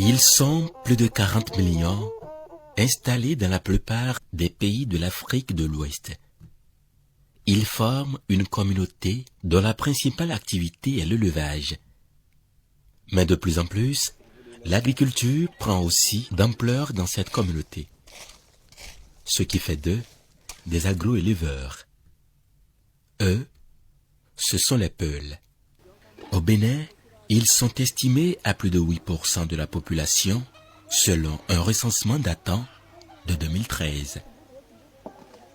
Ils sont plus de 40 millions installés dans la plupart des pays de l'Afrique de l'Ouest. Ils forment une communauté dont la principale activité est l'élevage. Mais de plus en plus, l'agriculture prend aussi d'ampleur dans cette communauté, ce qui fait d'eux des agro-éleveurs. Eux, ce sont les Peuls. Au Bénin, ils sont estimés à plus de 8% de la population, selon un recensement datant de 2013.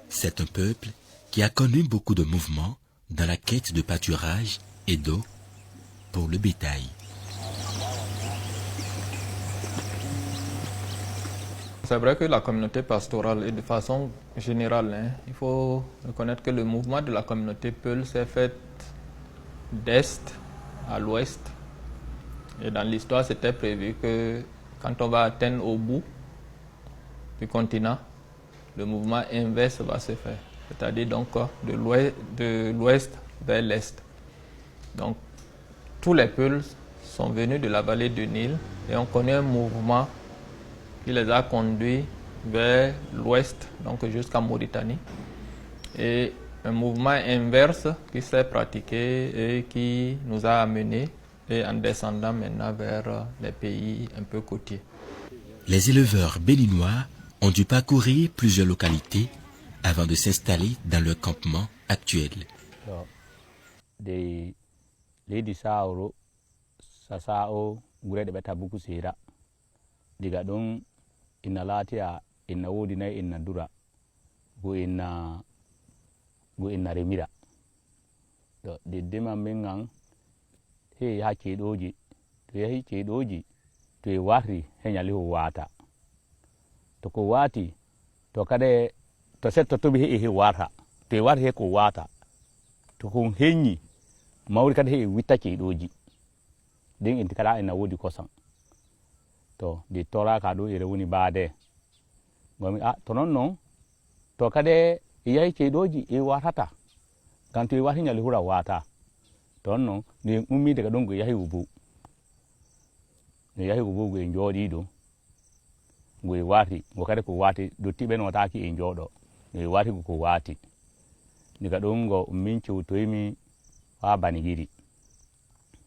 C'est un peuple qui a connu beaucoup de mouvements dans la quête de pâturage et d'eau pour le bétail. C'est vrai que la communauté pastorale, et de façon générale, il faut reconnaître que le mouvement de la communauté Peul s'est fait d'est à l'ouest. Et dans l'histoire, c'était prévu que quand on va atteindre au bout du continent, le mouvement inverse va se faire, c'est-à-dire donc de l'ouest vers l'est. Donc, tous les Peuls sont venus de la vallée du Nil et on connaît un mouvement qui les a conduits vers l'ouest, donc jusqu'à Mauritanie. Et un mouvement inverse qui s'est pratiqué et qui nous a amenés et en descendant maintenant vers les pays un peu côtiers. Les éleveurs béninois ont dû parcourir plusieurs localités avant de s'installer dans leur campement actuel. He ha ceeɗoji to yahi ceeɗoji to e warti heñali ho waata to ko waati to kadi to settotoɓe he he warta to e warti he ko waata to kon heññi mawri kadi he witta ceeɗoji ɗin en kala ena woodi kosam to nde toraka ɗo ere woni baade gomi to non noon to kadi e yahi ceeɗoji e watata ngam to e warti ñali hura waata ton noon nde ummi daga ɗon go yahi Ubu go e jooɗi ɗo go e waati go kadi ko waati dottiɓe notaki e jooɗo no e waati ko waati daga ɗon go min cewtoymi ha Banigiri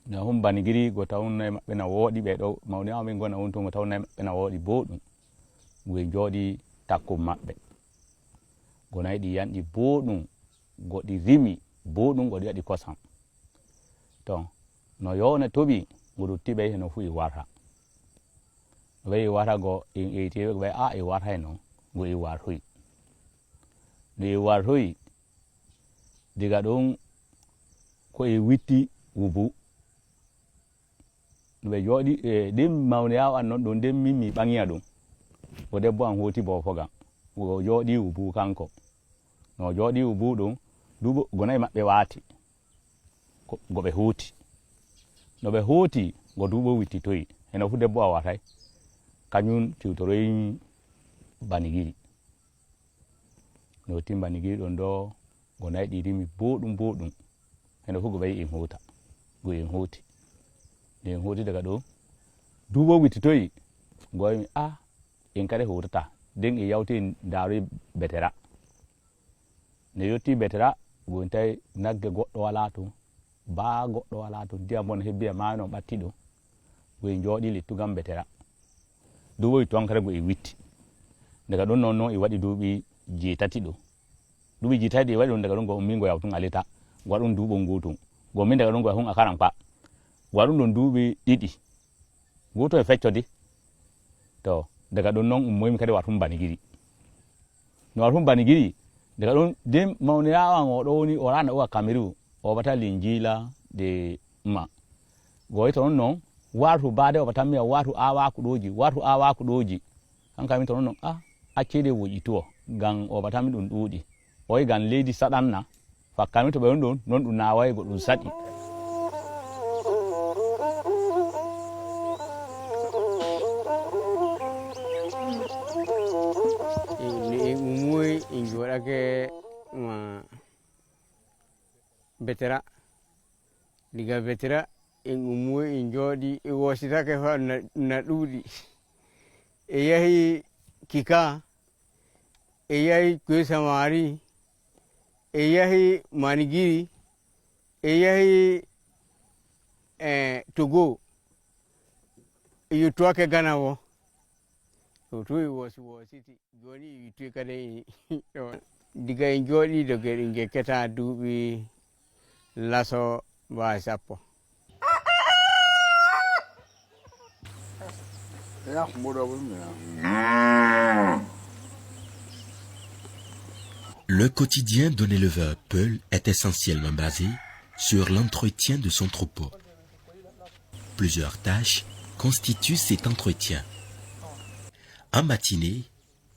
na hum Banigiri go tawnayi maɓɓe na wooɗi ɓe ɗo mawni amin gona on to go tawnayi maɓɓe na wooɗi boɗɗum go e jooɗi takkum maɓɓe go nayi ɗi yanɗi boɗɗum goɗɗi rimi boɗɗum goɗi waɗi kosam to no yowne toɓi go dottiɓe heno fu e warta no ɓe e warta go en eyteɓe go ɓe e warta e noon go e wartoyi no e wartoyi diga ɗon ko e witti Ubu no ɓe jooɗi ɗin mawniya an noon ɗon nden min mi ɓaŋiya ɗum go debbo an hoti Bofogam go jooɗi Ubu kanko no jooɗi Ubu ɗum duuɓo gonayi maɓɓe waati go ɓe huuti no ɓe huuti go duuɓo wittitoyi heno fu debbo a watay kañum ciwtoroyi Banigiri no tim Banigiri ɗon ɗo go nayi ɗi rimi boɗɗum heno fu go ɓayi en huuta go en huuti nde en huuti daga ɗo duuɓo wittitoyi go wimi en kadi hutata nden e yawti daaroyi Betera ne yetti Betera go en tawi nagge goɗɗo wala toon baa goɗɗo wala toon ndiyam bon hebbi e maayo non ɓatti ɗo go en jooɗi littugam Betera duuɓo wittu kadi go e witti daga ɗon noon e waɗi duuɓi jeetati ɗo duuɓi jeetati ɗi e waɗi ɗon daga ɗon go min go yawtun alita go waɗum duuɓol ngutun go min daga ɗon go yahun a Karankpa go waɗum ɗon duuɓi ɗiɗi nguto e feccodi to daga ɗon noon ummoymi kadi wartum Banigiri no wartum Banigiri daga ɗon nden mawnirawo an oɗo woni o rana o a Cameroon o bata Linjila de ma goyi to non wartu baade o batammi a wartu awaku ɗoji hanka min to non accede woƴƴituwo ngam o batammi ɗum ɗuuɗi o yi ngam leydi saɗanna fakkami to ɓe on ɗon non ɗum nawayi goɗɗum saɗi umuy in joɗake Betera diga Betera en ummoyi en jooɗi e wositake fa na ɗuuɗi e yahi kika e yahi koye samari e yahi manigiri e yahi togo e yettuwake gana bo to e wositi joni e yittoyi kadi diga en jooɗi doge ɗen jekkata duuɓi laso mbawi sappo. Le quotidien d'un éleveur Peul est essentiellement basé sur l'entretien de son troupeau. Plusieurs tâches constituent cet entretien. En matinée,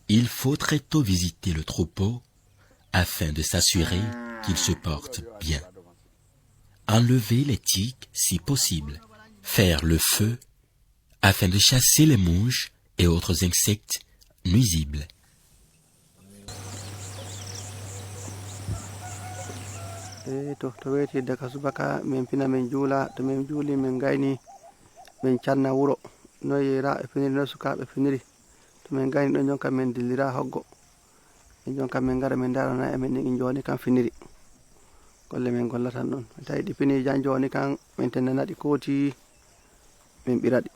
il faut très tôt visiter le troupeau afin de s'assurer qu'il se porte bien. Enlever les tiques si possible. Faire le feu afin de chasser les mouches et autres insectes nuisibles. to weeti daga subaka min pina min juula to min juuli min gayni min canna wuro no yeyraɓe finiri no sukaɓe finiri to min gayni ɗon jonka min dillira hoggo e jonka min gara min darana emin ɗin joni kam finiri golle min gollatan ɗon mi tawi ɗi fini jan joni kan min tendanaɗi kooti min ɓiraɗi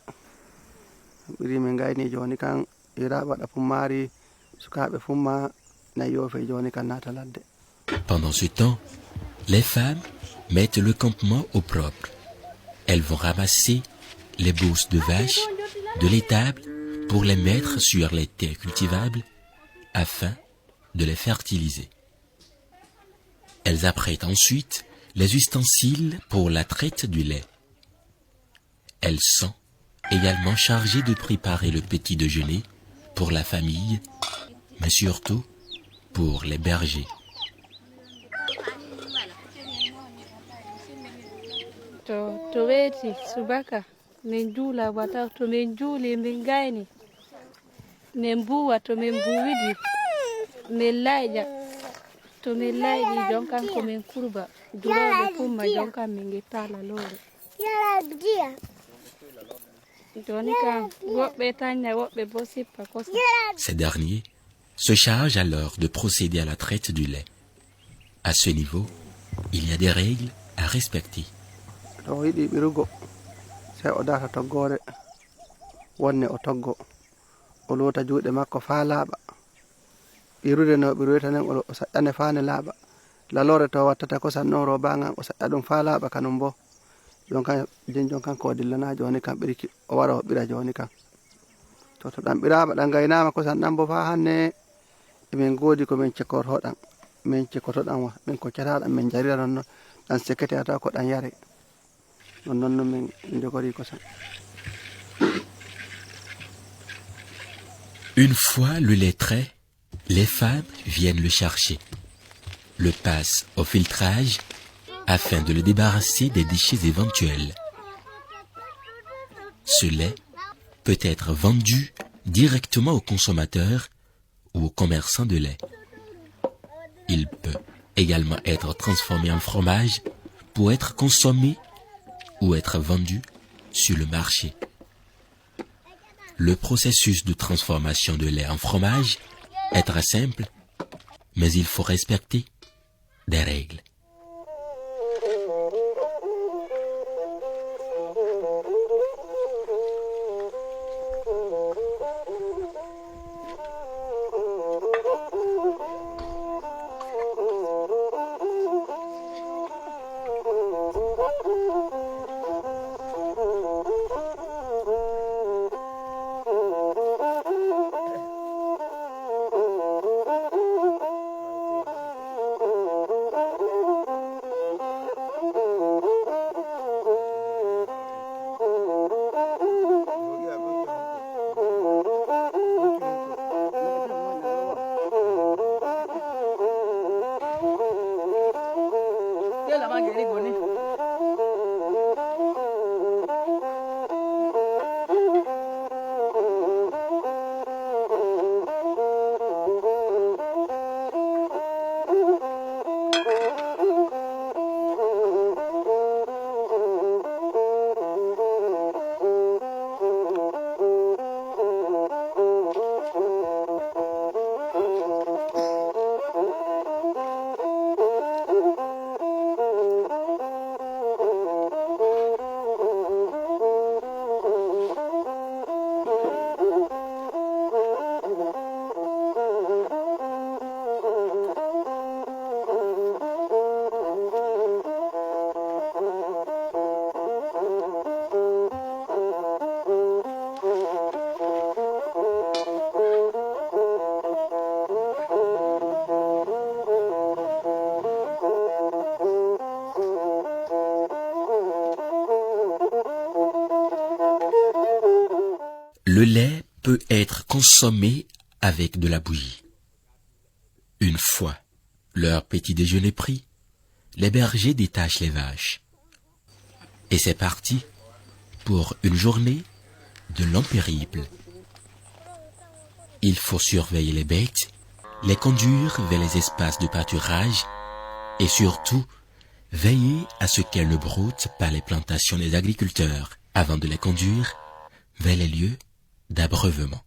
ɓiri min gayni joni kan yeyraɓe waɗa fummari sukaɓe fumma nayi yofe joni kan nata ladde. Pendant ce temps, les femmes mettent le campement au propre. Elles vont ramasser les bousses de vaches de l'étable pour les mettre sur les terres cultivables afin de les fertiliser. Elles apprêtent ensuite les ustensiles pour la traite du lait. Elles sont également chargées de préparer le petit déjeuner pour la famille, mais surtout pour les bergers. to weeti subaka min juula wata to min juuli min gayni min mbuwa to min mbuwidi min layƴa to min layɗi jonkan ko min kurba duroɓe fumma jonkan min guitta lalore joni kam woɓɓe tanña woɓɓe bo sippa kosa. Ces derniers se chargent alors de procéder à la traite du lait. À ce niveau, il y a des règles à respecter. to yiɗi ɓirugo sey o data toggore wonne o toggo o loota juuɗe makko faa laaɓa ɓirude no ɓiroyta nen o saƴƴane faane laaɓa lalore to wattata kosan noon robangan o saƴƴa ɗum faa laaɓa kanum bo jon kan ko dillana joni kan ɓiriki o wara o ɓira joni kan to ɗan ɓirama ɗan gaynama kosan ɗan bo faa hanne emin goodi ko min cekkortoɗan min cekkotoɗan wa min koccataɗan min jarira nonnon ɗan sekkete ata ko ɗan yare. Une fois le lait trait, les femmes viennent le chercher, le passent au filtrage afin de le débarrasser des déchets éventuels. Ce lait peut être vendu directement aux consommateurs ou aux commerçants de lait. Il peut également être transformé en fromage pour être consommé ou être vendu sur le marché. Le processus de transformation de lait en fromage est très simple, mais il faut respecter des règles. Le lait peut être consommé avec de la bouillie. Une fois leur petit déjeuner pris, les bergers détachent les vaches. Et c'est parti pour une journée de long périple. Il faut surveiller les bêtes, les conduire vers les espaces de pâturage et surtout veiller à ce qu'elles ne broutent pas les plantations des agriculteurs avant de les conduire vers les lieux d'abreuvement.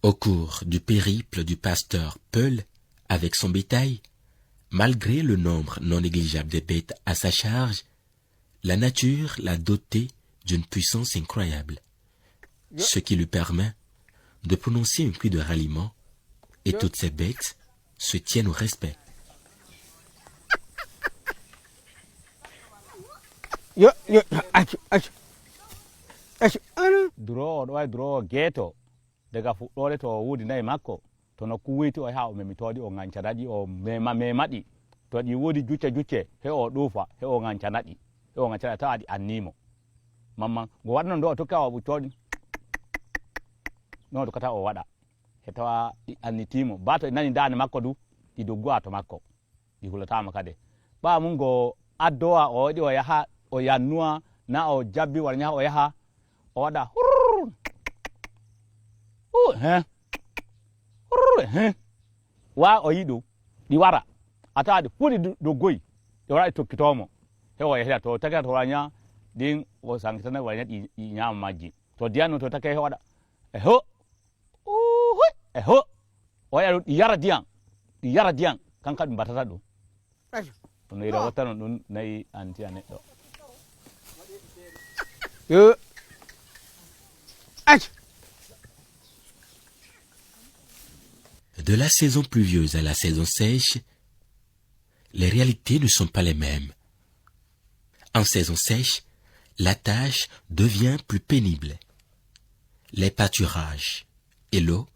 Au cours du périple du pasteur Peul avec son bétail, malgré le nombre non négligeable de bêtes à sa charge, la nature l'a doté d'une puissance incroyable, ce qui lui permet de prononcer un cri de ralliement et toutes ces bêtes se tiennent au respect. Draw ghetto daga fuɗɗore to wodi nayi makko to nokku wuyti o yaha o memitoɗi o ŋancanaɗi o memaɗi to ɗi wodi jucce he o ɗuufa he o ŋancanaɗi he o ŋancanaɗi tawa ɗi annimo mamman go waɗno ndo o tokka o ɓuccoɗi non tokkata o waɗa he tawa ɗi annitimo ba to ɗi nani dande makko du ɗi doggowa to makko ɗi hulatama kade ɓa mum go addowa o waɗi o yaha o yannuwa na o jabbi wara yaha o yaha o waɗa wa o yiɗo ɗi wara a tawa ɗi fuɗi doggoyi ɗi wara ɗi tokkitomo he o yahira to takata to waña ɗin o sankitana waña ɗi ñama majji to diyanno to taka he waɗa o waɗa ɗum ɗi yara diyan kanka ɗum batata ɗum to no ira wattano ɗum nayi anti a neɗɗo De la saison pluvieuse à la saison sèche, les réalités ne sont pas les mêmes. En saison sèche, la tâche devient plus pénible. Les pâturages et l'eau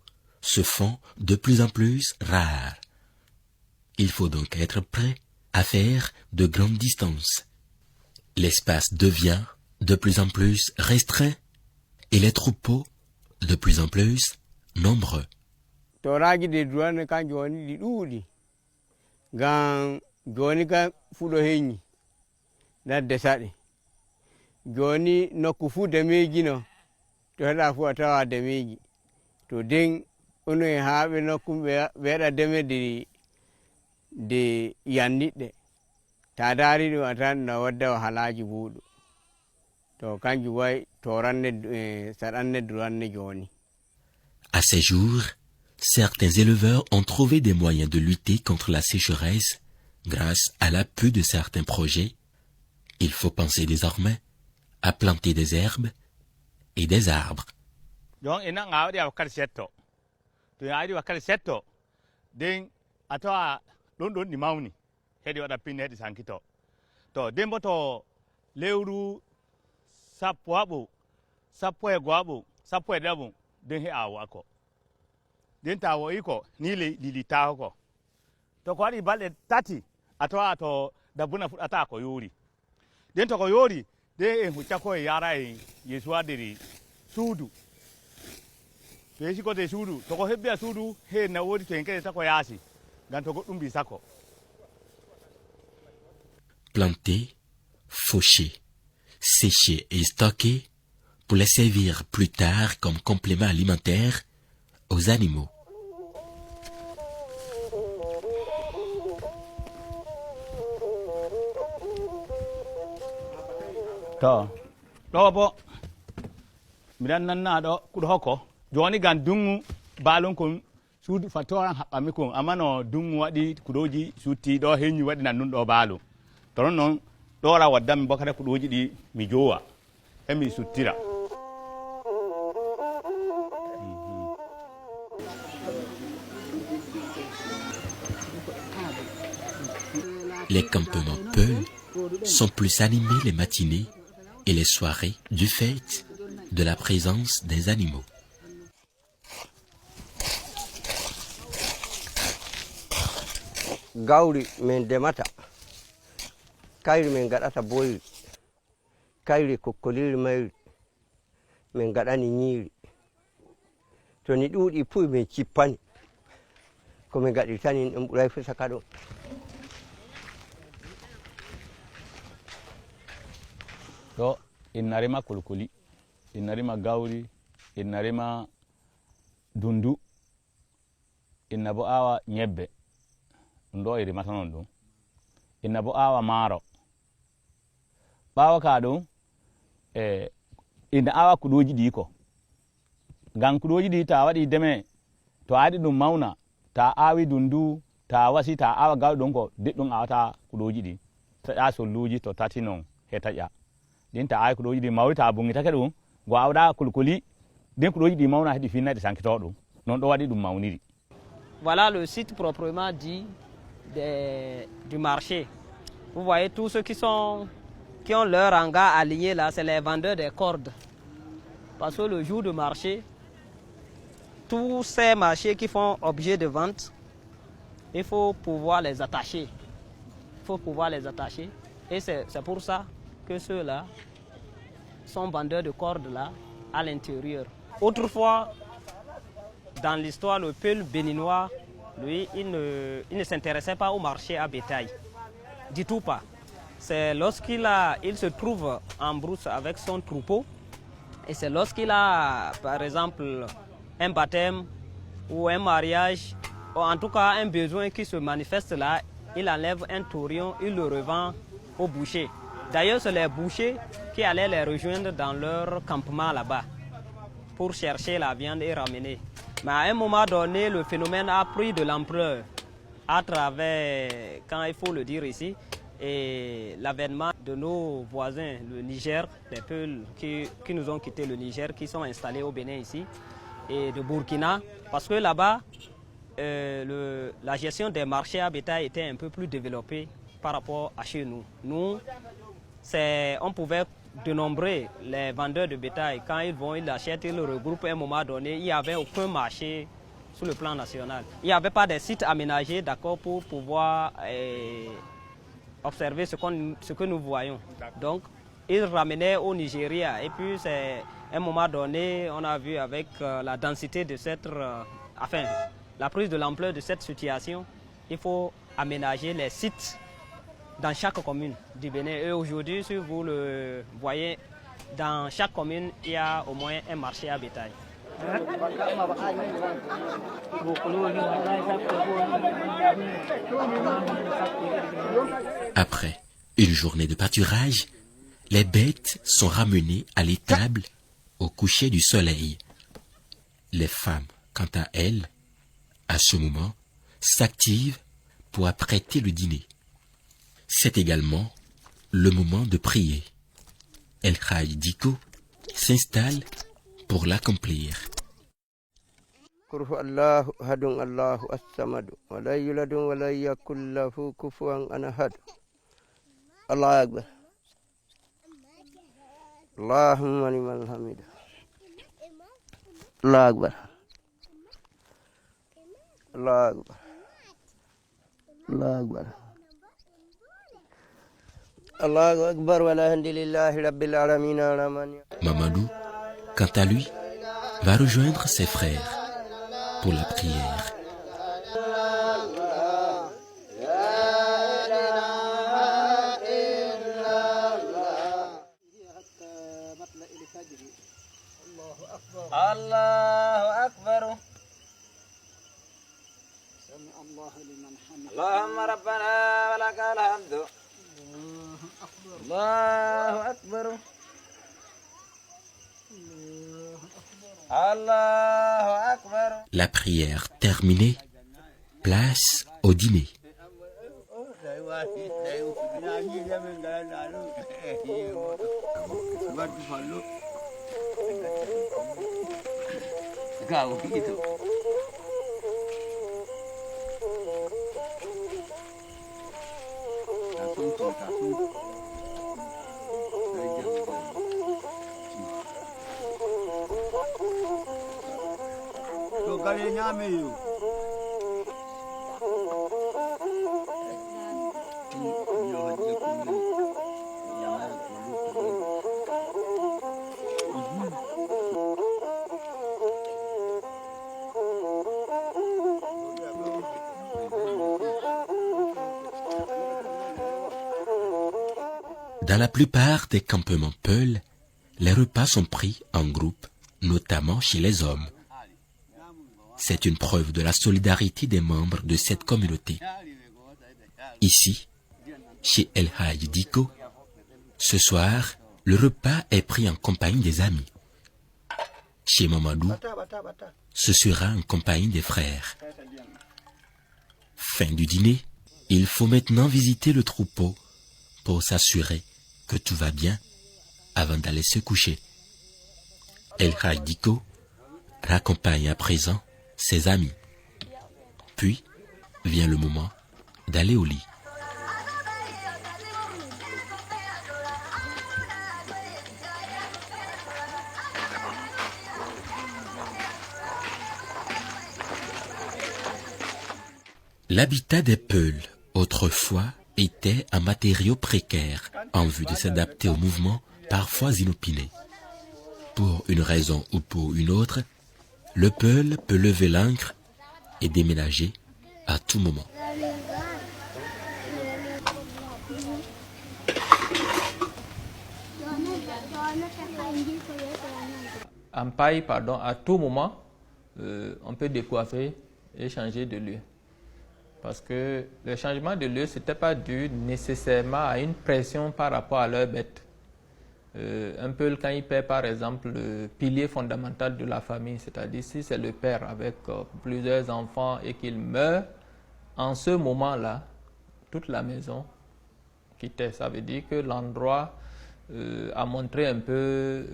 se font de plus en plus rares. Il faut donc être prêt à faire de grandes distances. L'espace devient de plus en plus restreint et les troupeaux de plus en plus nombreux. Toraji de duwane kan joni ɗi ɗuuɗi ngam joni kan fuɗo heñi ladde saɗi joni nokku fu demeji no to heɗa fu a tawa demeji to den ono e haaɓe nokku ɓe waɗa deme de yanniɗɗe ta daari ɗum a tan no wadda wahalaji buuɗu to kanjum wayi toranne saɗanne duranne joni. À ces jours, certains éleveurs ont trouvé des moyens de lutter contre la sécheresse grâce à l'appui de certains projets. Il faut penser désormais à planter des herbes et des arbres. Donc, il y a un wakal setto. To ya adi wakal setto, den atawa don ni mauni. Hedi wada pin hedi sankito. To den boto lewru sappo abo, sappo e goabo, sappo e dabo, den he awo ako. Den tawo iko ni li tawo ko. To ko adi balde tati atawa to dabuna fu ata ko yori. Den to ko yori de en hucca ko yara e yesu adiri suudu to yesi ko te suudu to ko hebbe suudu he na wodi to en kede tako yaasi gan to goddum bi sako. Planter, faucher, sécher et stocker pour les servir plus tard comme complément alimentaire aux animaux. To ɗo bo miɗan nannaɗo kuɗo hokko joni gan dungu balon kon suudu fattoran haɓɓami kon amma no dungu waɗi kuɗoji sutti ɗo heñi waɗi nannun ɗo baalo to non noon ɗora waddami bo kada kuɗoji ɗi mi jowa emi suttira. Les campements Peul sont plus animés les matinées et les soirées du fait de la présence des animaux. gawri min demata, kayri min gaɗata boyri, kayri kokkoliri mayri min gaɗani ñiiri, to ni ɗuuɗi fuu min cippani komin gaɗirtani ɗum ɓuray fu saka ɗo. ɗo en narima kolkoli, en narima gawri, en narima dundu, inna bo awa ñebbe, ɗum ɗo e rimata non ɗum, inna bo awa maaro. ɓawa ka ɗum ina awa kuɗoji ɗi ko, ngam kuɗoji ɗi ta waɗi deme to aɗi ɗum mauna, ta awi dundu, ta wasi ta awa gawri ɗum ko diɗɗum awata kuɗoji ɗi, taƴa solluji to tati non he taƴa ɗin ta awi kuɗoji ɗi mawri ta bungitake ɗum go awɗa kolkoli ɗin kuɗoji ɗi mauna heɗi finna ɗi sankito ɗum non ɗo waɗi ɗum mawniri. Voilà le site proprement dit du marché. Vous voyez tous ceux qui ont leur hangar aligné là, c'est les vendeurs des cordes. Parce que le jour de marché, tous ces marchés qui font objet de vente, il faut pouvoir les attacher. Il faut pouvoir les attacher. Et c'est pour ça que ceux-là sont vendeurs de cordes là à l'intérieur. Autrefois, dans l'histoire, le peuple béninois, lui, il ne s'intéressait pas au marché à bétail. Du tout pas. C'est lorsqu'il se trouve en brousse avec son troupeau, et c'est lorsqu'il a, par exemple, un baptême ou un mariage, ou en tout cas un besoin qui se manifeste là, il enlève un taurion, il le revend au boucher. D'ailleurs, c'est les bouchers qui allaient les rejoindre dans leur campement là-bas pour chercher la viande et ramener. Mais à un moment donné, le phénomène a pris de l'ampleur à travers, quand il faut le dire ici, et l'avènement de nos voisins, le Niger, des peuples qui nous ont quitté le Niger, qui sont installés au Bénin ici, et de Burkina, parce que là-bas, la gestion des marchés à bétail était un peu plus développée par rapport à chez nous. Nous, on pouvait dénombrer les vendeurs de bétail. Quand ils vont, ils achètent, ils le regroupent à un moment donné. Il n'y avait aucun marché sur le plan national. Il n'y avait pas de sites aménagés, d'accord, pour pouvoir observer ce que nous voyons. Donc, ils ramenaient au Nigeria. Et puis, à un moment donné, on a vu avec la densité de la prise de l'ampleur de cette situation, il faut aménager les sites dans chaque commune du Bénin. Et aujourd'hui, si vous le voyez, dans chaque commune, il y a au moins un marché à bétail. Après une journée de pâturage, les bêtes sont ramenées à l'étable au coucher du soleil. Les femmes, quant à elles, à ce moment, s'activent pour apprêter le dîner. C'est également le moment de prier. El Hadj Dicko s'installe pour l'accomplir. Allahu ahadun Allahu as-samad wa la yulad wa la yakul lahu kufuwan ahad. Allahu akbar. Allahumma liman hamid. Allahu akbar. Allahu akbar. Allahu akbar. Allahu akbar wa alhamdulillahi rabbil alamin. Mamadou, quant à lui, va rejoindre ses frères pour la prière. Allahu akbar. Allahumma rabbana wa lakal hamdu. Allahu akbar. Allahu akbar. La prière terminée, place au dîner. Dans la plupart des campements Peul, les repas sont pris en groupe, notamment chez les hommes. C'est une preuve de la solidarité des membres de cette communauté. Ici, chez El Hadj Diko, ce soir, le repas est pris en compagnie des amis. Chez Mamadou, ce sera en compagnie des frères. Fin du dîner, il faut maintenant visiter le troupeau pour s'assurer que tout va bien avant d'aller se coucher. El Hadj Diko raccompagne à présent ses amis. Puis vient le moment d'aller au lit. L'habitat des Peuls, autrefois, était un matériau précaire en vue de s'adapter aux mouvements parfois inopinés. Pour une raison ou pour une autre, le Peul peut lever l'ancre et déménager à tout moment. En paille, pardon, à tout moment, on peut décoiffer et changer de lieu. Parce que le changement de lieu, ce n'était pas dû nécessairement à une pression par rapport à leur bête. Un peu quand il perd par exemple le pilier fondamental de la famille, c'est-à-dire si c'est le père avec plusieurs enfants et qu'il meurt, en ce moment-là, toute la maison quittait. Ça veut dire que l'endroit a montré un peu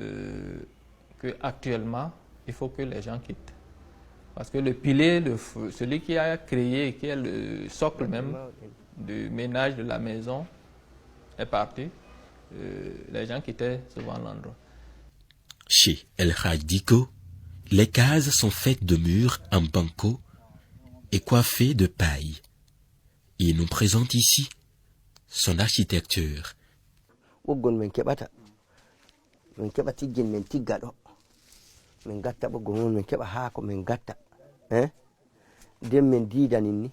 qu'actuellement, il faut que les gens quittent. Parce que le pilier, celui qui a créé, qui est le socle même du ménage de la maison, est parti. Les gens quittaient souvent l'endroit. Chez El Hadj Diko, les cases sont faites de murs en banco et coiffées de paille. Il nous présente ici son architecture. Den min didani ni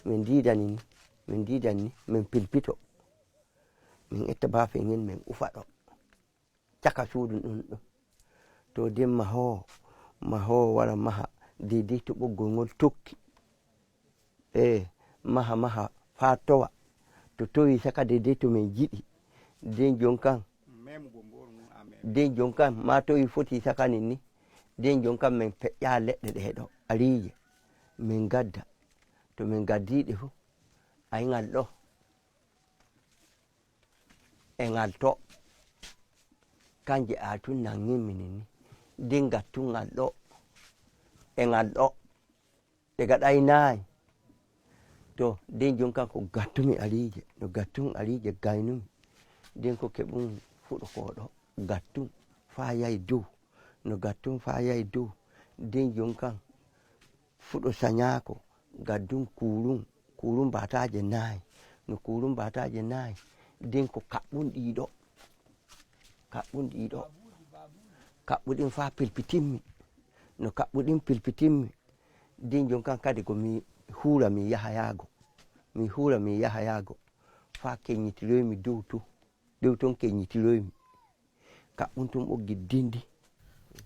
min didani min didani min pilpito min etta bafe ngin min ufa ɗo caka suudu ɗum ɗo to den maho wara maha didi to ɓoggol ngol tokki maha fa towa to towi saka dede to min jiɗi den jonkan ma towi foti sakanin ni den jonkan min feƴƴa leɗɗe ɗe ɗo alije min gadda to min gaddiɗe fu ayingal ɗo e ngal to kanje atun nangimmini ni den gattungal ɗo e ngal ɗo ɗe gaɗay nayi to den jonkan ko gattumi alije no gattun alije gaynumi den ko keɓum fuɗo ko ɗo gattum fa yahi dow no gattum fa yahi dow den jonkan fuɗo sañako gaddum kurum bataje nayi no kurum bataje nayi den ko kaɓɓum ɗiɗo kaɓɓuɗin fa pilpitimmi no kaɓɓuɗin pilpitimmi den jonkan kadi ko mi hura mi yaha yago fa keññitiroymi dow ton keññitiroymi kaɓɓum tum ɓoggi dindi.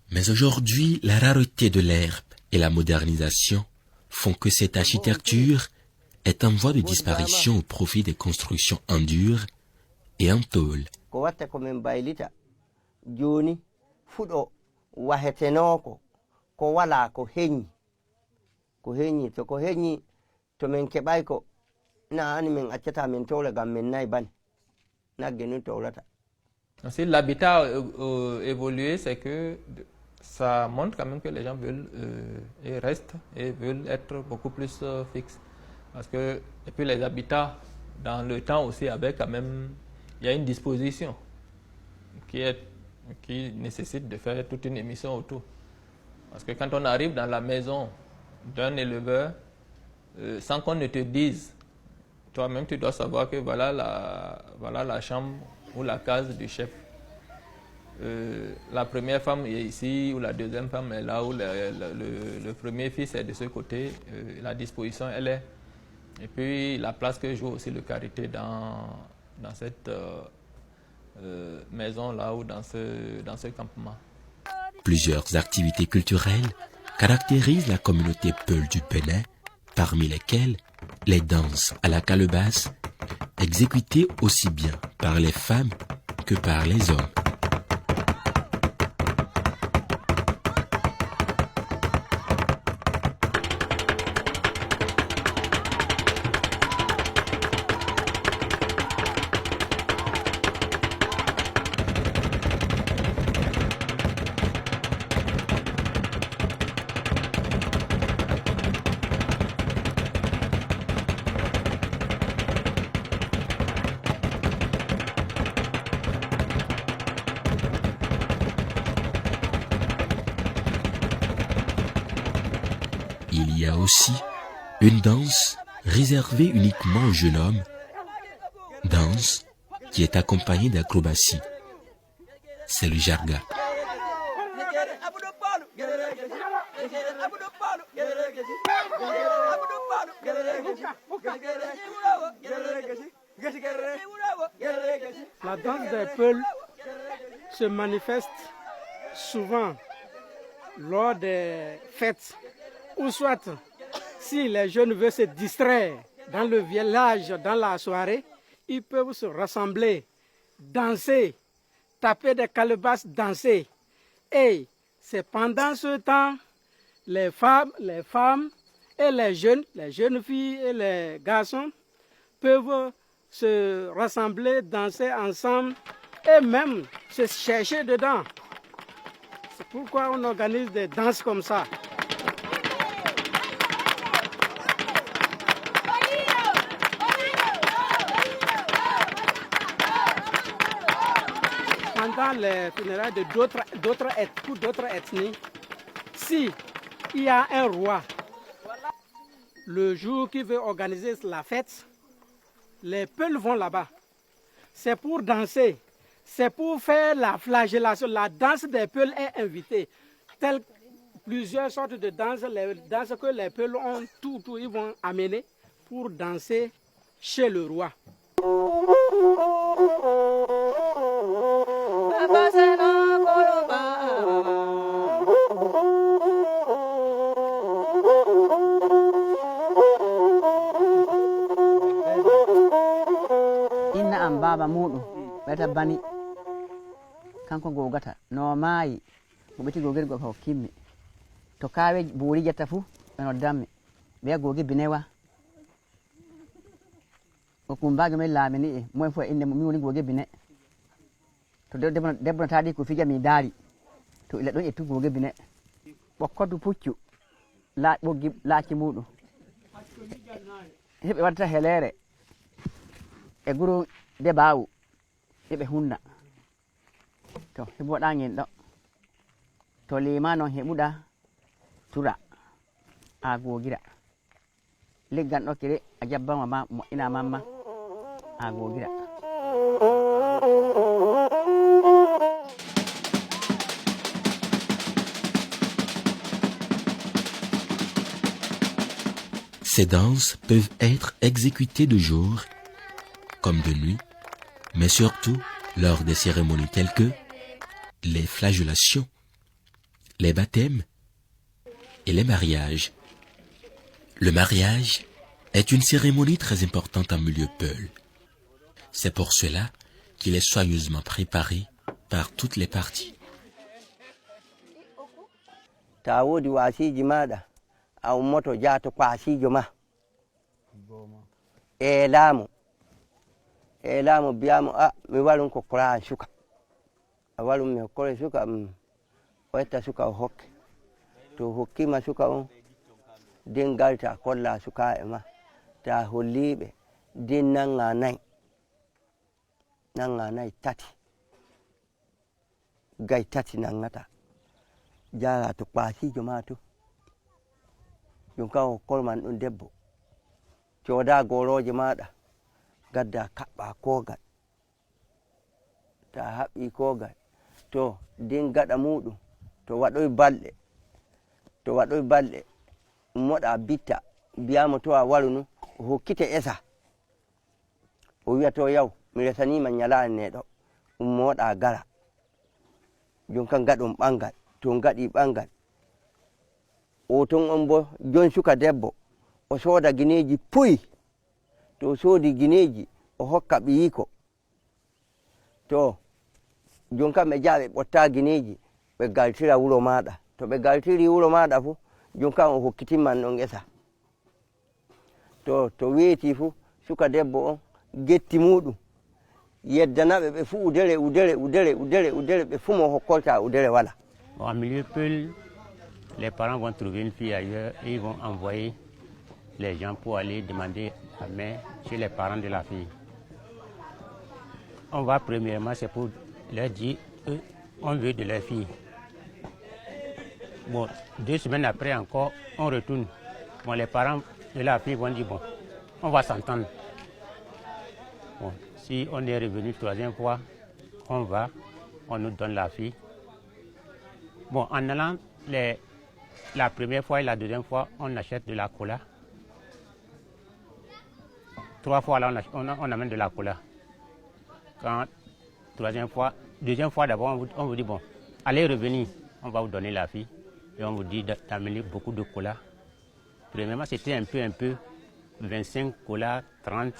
Mais aujourd'hui, la rareté de l'herbe et la modernisation font que cette architecture est en voie de disparition au profit des constructions en dur et en tôle. Ko watta ko min baylita joni fuɗo wahetenoko ko wala ko heññi to ko heññi to min keɓay ko na ani min accata min towla gam min nayi bane nagge nun towlata. Si l'habitat a évolué, c'est que ça montre quand même que les gens veulent et restent et veulent être beaucoup plus fixes. Parce que, et puis les habitats, dans le temps aussi, avec quand même, il y a une disposition qui nécessite de faire toute une émission autour. Parce que quand on arrive dans la maison d'un éleveur, sans qu'on ne te dise, toi-même tu dois savoir que voilà la chambre ou la case du chef. La première femme est ici, ou la deuxième femme est là, ou le premier fils est de ce côté. La disposition, elle est. Et puis la place que joue aussi le karité dans cette maisons là ou dans ce campement. Plusieurs activités culturelles caractérisent la communauté Peul du Bénin, parmi lesquelles les danses à la calebasse, exécutées aussi bien par les femmes que par les hommes. Il y a aussi une danse réservée uniquement aux jeunes hommes, danse qui est accompagnée d'acrobatie. C'est le jarga. La danse des Peuls se manifeste souvent lors des fêtes, ou soit si les jeunes veulent se distraire dans le village, dans la soirée, ils peuvent se rassembler, danser, taper des calebasses, danser. Et c'est pendant ce temps, les femmes et les jeunes filles et les garçons peuvent se rassembler, danser ensemble et même se chercher dedans. C'est pourquoi on organise des danses comme ça. Pendant les funérailles de d'autres ethnies, si il y a un roi, le jour qui veut organiser la fête, les Peuls vont là-bas. C'est pour danser, c'est pour faire la flagellation. La danse des Peuls est invitée. Telles plusieurs sortes de danses, les danses que les Peuls ont, tout, ils vont amener pour danser chez le roi. Inna am baba muɗum ɓeta bani kanko gogata no maayi mo ɓeti gogel go ko kimmi to kawe buuri jetta fuu ɓe noddanmi ɓeya gogi binewa ko kumbaage men laamini e moyen fof e inde mi woni goge bine to debbo no taaɗi ko fija mi daari to ila ɗon ettu goge bine ɓokkoddu puccu ɓoggi laacci muɗum heɓe waddata heleere e guru de baawu eɓe hunna to heɓoɗa ngel ɗo to lima noon heɓuɗa tura a gogira leggal ɗo kede a jabbama ma moƴƴina mamma a gogira. Ces danses peuvent être exécutées de jour comme de nuit, mais surtout lors des cérémonies telles que les flagellations, les baptêmes et les mariages. Le mariage est une cérémonie très importante en milieu Peul. C'est pour cela qu'il est soigneusement préparé par toutes les parties. Ta wodi wasiji maɗa a ummoto jaato kwasijo ma e laamu biyamo a mi walum kokkora an suka a walum mi hokkore suka o etta suka o hokke to hokkima suka on den garta kolla suka e ma ta holliɓe den nanga nayi tati gay tati nangata jara to kwasijo ma to ɗum kam hokkol man ɗum debbo cooda goroje maɗa gadda kaɓɓa kogal ta haɓɓi kogal to den gaɗa muɗum to waɗoy balɗe moɗa bitta mbiyamo to a waru nu o hokkite esa o wiya to yaw mi resanima ñalani neɗo ummoɗa gara jonka gaɗon ɓangal to gaɗi ɓangal o ton on bo jon suka debbo o sooda gineji puy to soodi gineji o hokka ɓiyiko to jonka ɓe jaa ɓe ɓotta gineji ɓe galtira wuro maɗa to ɓe galtiri wuro maɗa fu jonka o hokkitinman ɗon esa to weeti fu suka debbo on getti muɗum yeddanaɓe ɓe fu udere ɓe fu mo hokkolta udere wala. En milieu Peul, les parents vont trouver une fille ailleurs et ils vont envoyer les gens pour aller demander la main chez les parents de la fille. On va premièrement, c'est pour leur dire qu'on veut de leur fille. Bon, 2 semaines après encore, on retourne. Bon, les parents de la fille vont dire, bon, on va s'entendre. Bon, si on est revenu 3e fois, on nous donne la fille. Bon, en allant la première fois et la 2e fois, on achète de la cola. 3 fois là, on amène de la cola. Quand 2e fois d'abord, on vous dit, bon, allez revenir, on va vous donner la fille. Et on vous dit d'amener beaucoup de cola. Premièrement, c'était un peu, 25 cola, 30.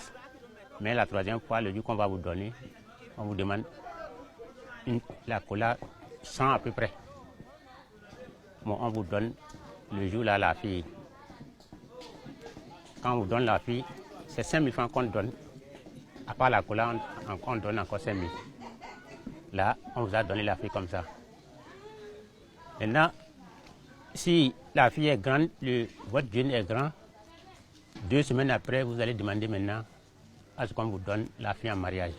Mais la 3e fois, le jour qu'on va vous donner, on vous demande la cola 100 à peu près. Bon, on vous donne le jour-là la fille. Quand on vous donne la fille, c'est 5 000 francs qu'on donne. À part la cola, on donne encore 5 000. Là, on vous a donné la fille comme ça. Maintenant, si la fille est grande, votre jeune est grand, 2 semaines après, vous allez demander maintenant à ce qu'on vous donne la fille en mariage.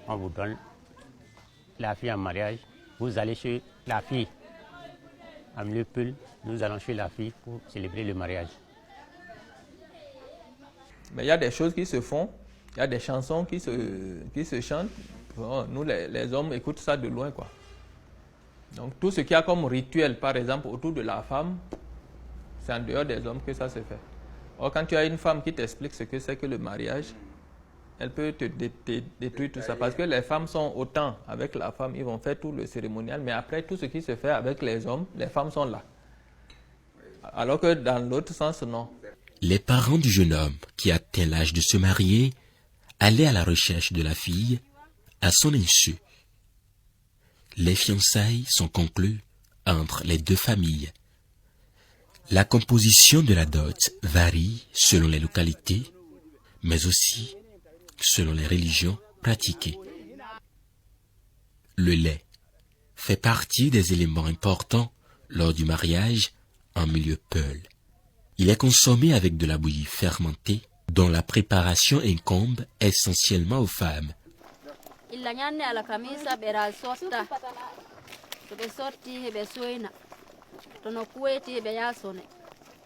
On vous donne la fille en mariage. Vous allez chez la fille. En milieu Peul, nous allons chez la fille pour célébrer le mariage. Mais il y a des choses qui se font, il y a des chansons qui se chantent. Bon, nous, les hommes, écoutent ça de loin, quoi. Donc tout ce qu'il y a comme rituel, par exemple, autour de la femme, c'est en dehors des hommes que ça se fait. Or, quand tu as une femme qui t'explique ce que c'est que le mariage, elle peut te détruire tout ça. Parce que les femmes sont autant avec la femme, ils vont faire tout le cérémonial, mais après, tout ce qui se fait avec les hommes, les femmes sont là. Alors que dans l'autre sens, non. Les parents du jeune homme qui atteint l'âge de se marier allaient à la recherche de la fille à son insu. Les fiançailles sont conclues entre les 2 familles. La composition de la dot varie selon les localités, mais aussi selon les religions pratiquées. Le lait fait partie des éléments importants lors du mariage en milieu Peul. Il est consommé avec de la bouillie fermentée dont la préparation incombe essentiellement aux femmes. illa ñanne alakamisa ɓeral sotta to ɓe sotti heɓe soyna to no kuweti heɓe ya sone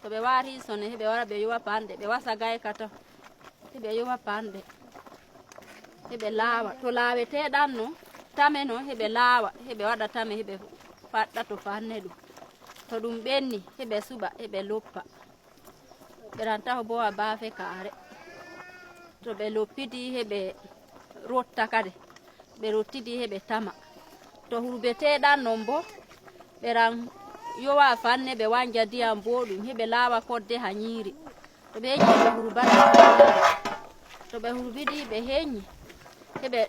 to ɓe wari sone heɓe wara ɓe yowa panɗe ɓe wasa gaykata heɓe yowa panɗe heɓe laawa to laaweteɗan no tame no heɓe laawa heɓe waɗa tame heɓe faɗɗa to fanne ɗum to ɗum ɓenni heɓe suɓa heɓe loppa ɓerantaho bo a baafe kaare to ɓe loppidi heɓe rotta kade ɓe rottidi heɓe tama to hurbeteɗan non bo ɓeran yowa fanne ɓe wanja ndiyam boɗum heɓe laawa kodde ha ñiiri to ɓe heñi ɓe hurbata to ɓe hurbidi ɓe heñi heɓe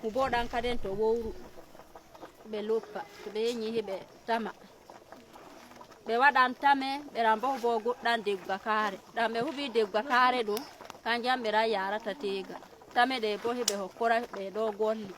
huboɗan kaden to wowru ɓe loppa to ɓe heñi heɓe tama ɓe waɗan tame ɓeran bo bo goɗɗan degga kaare ɗan ɓe huɓi degga kaare ɗum kanjam ɓeran yarata tega tame ɗe bo heɓe hokkora ɓe ɗo golli.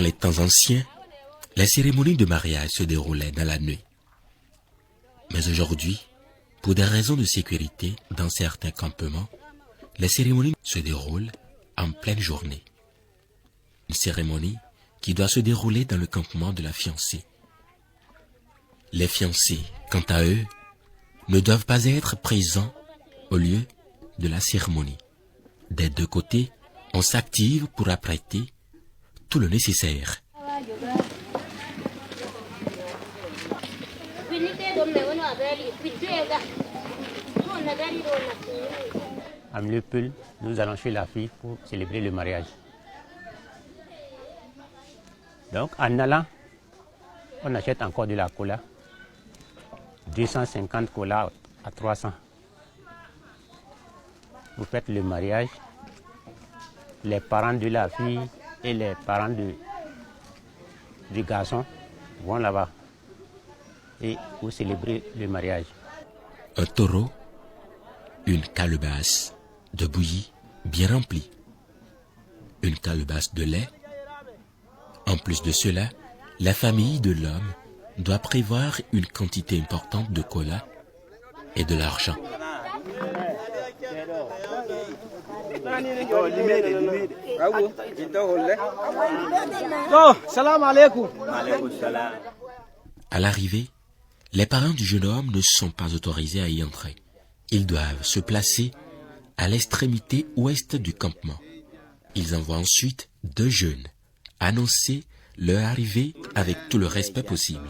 les temps anciens, les cérémonies de mariage se déroulaient dans la nuit. Mais aujourd'hui, pour des raisons de sécurité, dans certains campements, les cérémonies se déroulent en pleine journée. Une cérémonie qui doit se dérouler dans le campement de la fiancée. Les fiancés, quant à eux, ne doivent pas être présents au lieu de la cérémonie. Des deux côtés, on s'active pour apprêter tout le nécessaire. À milieu Peul, nous allons chez la fille pour célébrer le mariage. Donc en allant, on achète encore de la cola. 250 cola à 300. Vous faites le mariage. Les parents de la fille et les parents du garçon vont là-bas et vous célébrez le mariage. Un taureau, une calebasse de bouillie bien remplie, une calebasse de lait. En plus de cela, la famille de l'homme doit prévoir une quantité importante de cola et de l'argent. À l'arrivée, les parents du jeune homme ne sont pas autorisés à y entrer. Ils doivent se placer à l'extrémité ouest du campement. Ils envoient ensuite 2 jeunes annoncer leur arrivée avec tout le respect possible.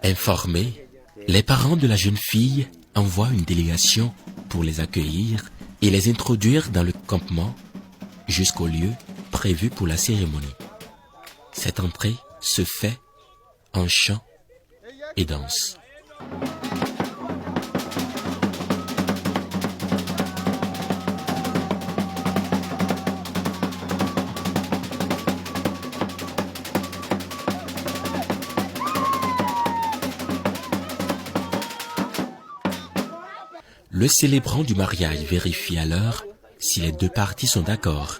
Informés, les parents de la jeune fille envoient une délégation pour les accueillir et les introduire dans le campement jusqu'au lieu prévu pour la cérémonie. Cette entrée se fait en chant et danse. Le célébrant du mariage vérifie alors si les 2 parties sont d'accord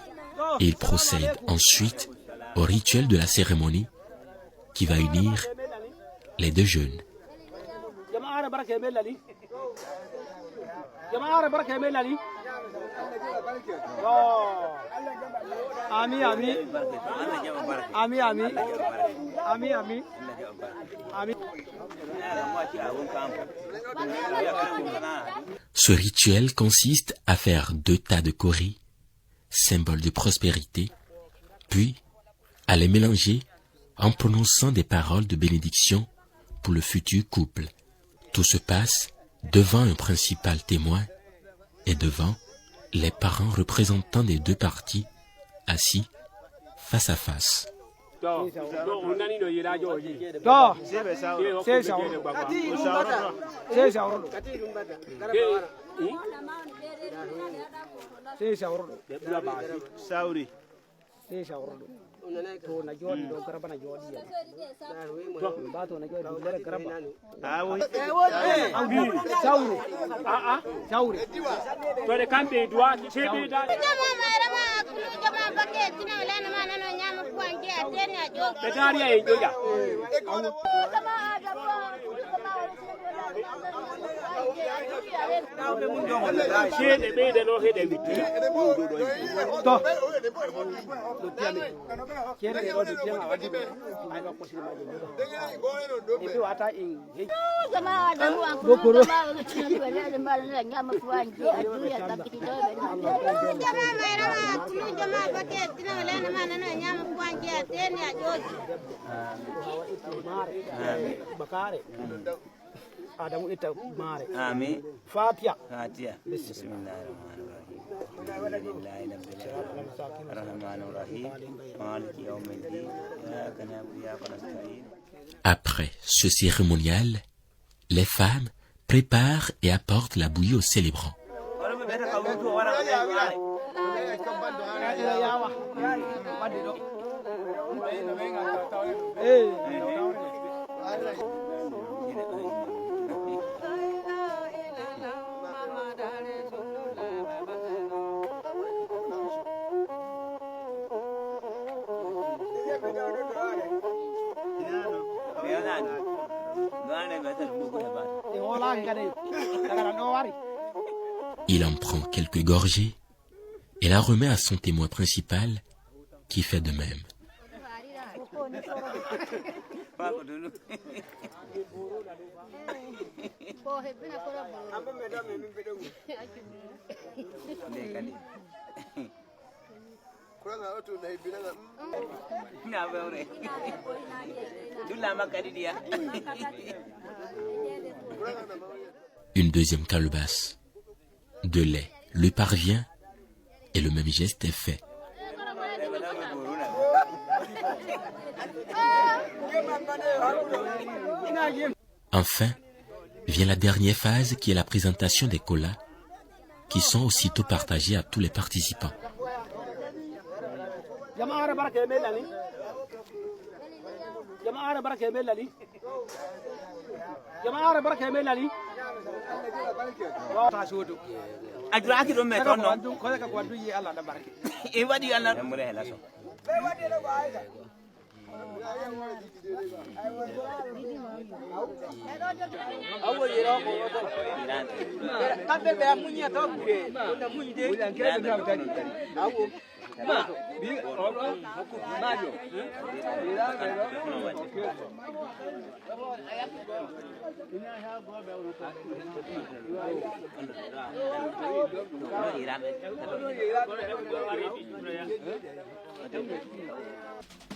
et il procède ensuite au rituel de la cérémonie qui va unir les 2 jeunes. Ce rituel consiste à faire 2 tas de cauris, symbole de prospérité, puis à les mélanger en prononçant des paroles de bénédiction pour le futur couple. Tout se passe devant un principal témoin et devant les parents représentants des 2 parties assis face à face. Adamu ita mare. Amin. Fatiha. Fatiha. Après ce cérémonial, les femmes préparent et apportent la bouillie aux célébrants. Il en prend quelques gorgées et la remet à son témoin principal qui fait de même. Une deuxième calebasse de lait lui parvient et le même geste est fait. Enfin, vient la dernière phase qui est la présentation des colas qui sont aussitôt partagés à tous les participants.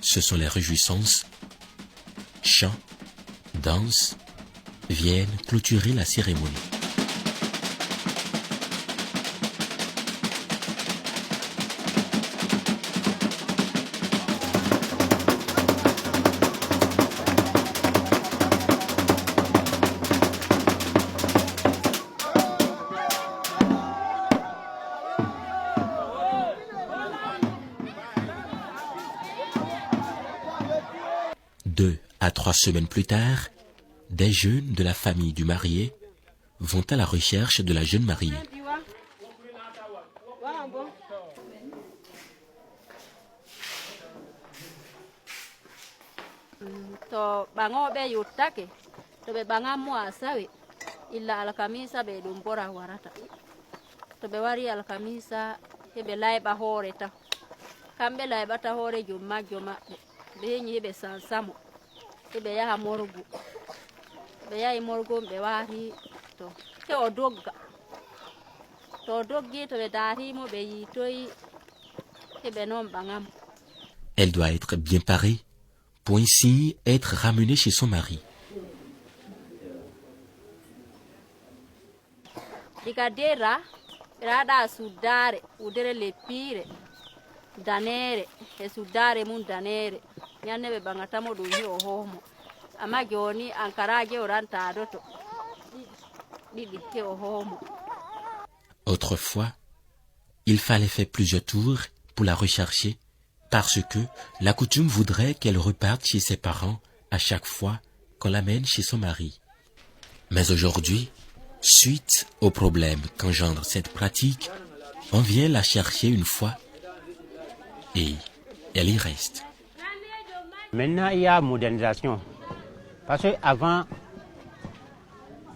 Ce sont les réjouissances, chants, danses viennent clôturer la cérémonie. Deux à 3 semaines plus tard, des jeunes de la famille du marié vont à la recherche de la jeune mariée. To bango be yutake to be banga mo asawe illa alkamisa be dum bora warata to be wari alkamisa hebe layba horeta kambe layba ta hore jumma be nyi be sansamo hebe yaha morgu be yahi morgu be wari to ke odogga to doggi to be dari mo be yitoyi hebe non bangam. Elle doit être bien parée pour ainsi être ramenée chez son mari. Dikadera rada sudare udere lepire danere e sudare mun danere nyanne be bangata mo do yo homo ama joni ankaraje oranta doto didi ke homo. Autrefois, il fallait faire plusieurs tours pour la rechercher parce que la coutume voudrait qu'elle reparte chez ses parents à chaque fois qu'on l'amène chez son mari. Mais aujourd'hui, suite aux problèmes qu'engendre cette pratique, on vient la chercher une fois et elle y reste. Maintenant, il y a modernisation. Parce qu'avant,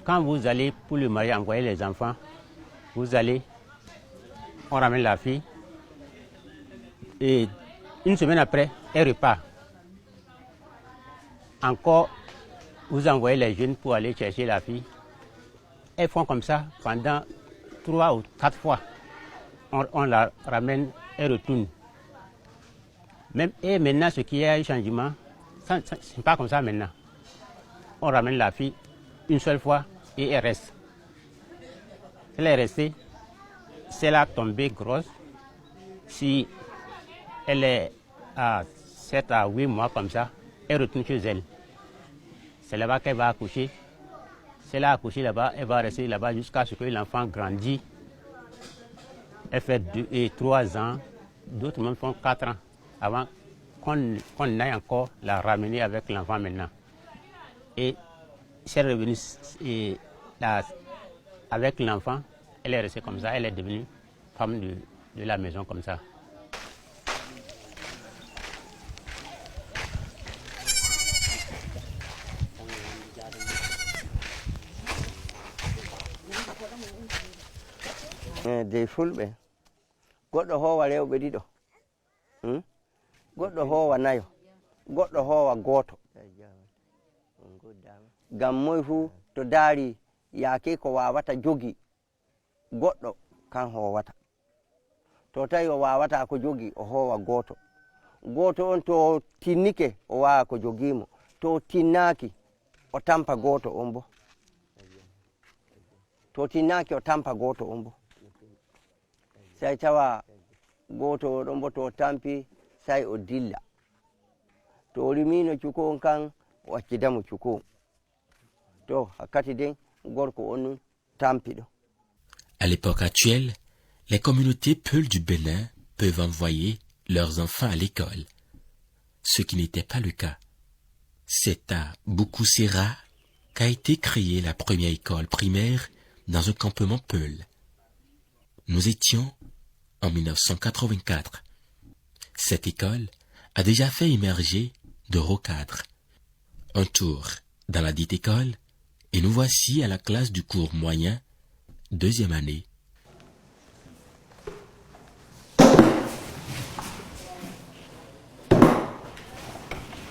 quand vous allez pour le mariage envoyer les enfants, vous allez, on ramène la fille et une semaine après, elle repart. Encore, vous envoyez les jeunes pour aller chercher la fille. Elles font comme ça pendant 3 ou 4 fois. On la ramène et retourne. Et maintenant, ce qui est un changement, ce n'est pas comme ça maintenant. On ramène la fille une seule fois et elle reste. Elle est restée, si elle a tombé grosse, si elle est à 7 à 8 mois comme ça, elle retourne chez elle. C'est là-bas qu'elle va accoucher. Si elle a accouché là-bas, elle va rester là-bas jusqu'à ce que l'enfant grandit. Elle fait 2 et 3 ans, d'autres même font 4 ans, avant qu'on aille encore la ramener avec l'enfant maintenant. Et si elle est revenue avec l'enfant, elle est restée comme ça, elle est devenue femme de la maison comme ça. wadde fulɓe goɗɗo hoowa rewɓe ɗiɗo goɗɗo hoowa nayo goɗɗo hoowa gooto ngam moye fuu to daari yaake ko wawata jogi goɗɗo kan hoowata to tawi o wawata ko jogi o hoowa gooto gooto on to tinnike o wawa ko jogimo to tinnaki o tampa gooto on bo to tinnaki o tampa gooto on bo sai tawa gooto oɗon bo to tampi sai o dilla to o rimino cuko on kan o accidamo cuko to hakkati den gorko on nun tampi ɗo. À l'époque actuelle, les communautés Peuls du Bénin peuvent envoyer leurs enfants à l'école, ce qui n'était pas le cas. C'est à Boukousséra qu'a été créée la première école primaire dans un campement Peul. Nous étions en 1984. Cette école a déjà fait émerger de recadres. Un tour dans la dite école et nous voici à la classe du cours moyen, 2e année.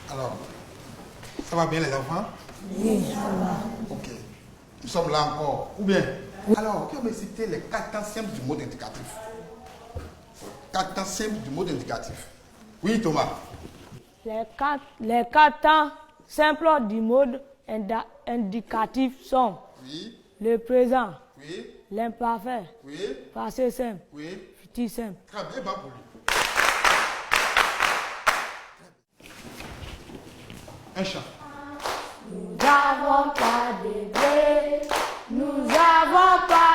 Alors, ça va bien les enfants? Oui, ça va. Ok. Nous sommes là encore. Ou bien? Alors, qui a me cité les 4 temps simples du mode indicatif? 4 temps simples du mode indicatif. Oui, Thomas. Les quatre temps simples du mode indicatif sont le présent, l'imparfait, passé simple, futur simple. Très bien, bah pour lui. Un chant. Nous n'avons pas de blé, nous n'avons pas